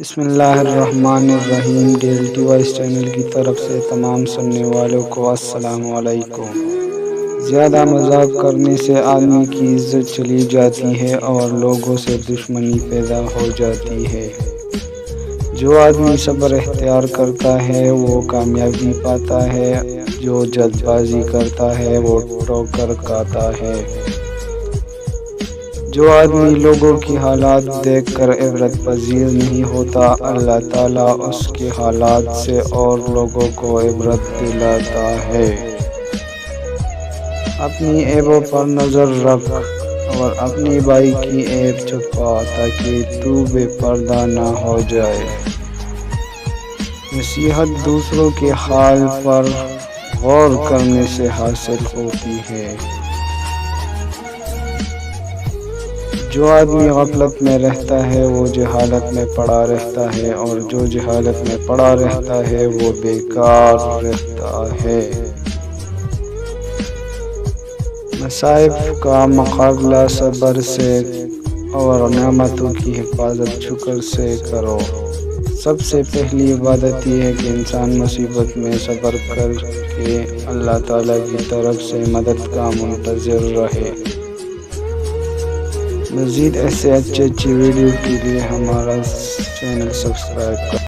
بسم اللہ الرحمن الرحیم، ڈیل ٹی وائس چینل کی طرف سے تمام سننے والوں کو السلام علیکم۔ زیادہ مذاق کرنے سے آدمی کی عزت چلی جاتی ہے اور لوگوں سے دشمنی پیدا ہو جاتی ہے۔ جو آدمی صبر اختیار کرتا ہے وہ کامیابی پاتا ہے، جو جلد بازی کرتا ہے وہ ٹھوکر کھاتا ہے۔ جو آدمی لوگوں کی حالات دیکھ کر عبرت پذیر نہیں ہوتا، اللہ تعالیٰ اس کے حالات سے اور لوگوں کو عبرت دلاتا ہے۔ اپنی عیبوں پر نظر رکھ اور اپنی بھائی کی عیب چھپا تاکہ تو بے پردہ نہ ہو جائے۔ نصیحت دوسروں کے حال پر غور کرنے سے حاصل ہوتی ہے۔ جو آدمی غفلت میں رہتا ہے وہ جہالت میں پڑا رہتا ہے، اور جو جہالت میں پڑا رہتا ہے وہ بیکار رہتا ہے۔ مصائب کا مقابلہ صبر سے اور نعمتوں کی حفاظت شکر سے کرو۔ سب سے پہلی عبادت یہ ہے کہ انسان مصیبت میں صبر کر کے اللہ تعالیٰ کی طرف سے مدد کا منتظر رہے۔ مزید ایسے اچھی ویڈیو کے لیے ہمارا چینل سبسکرائب کریں۔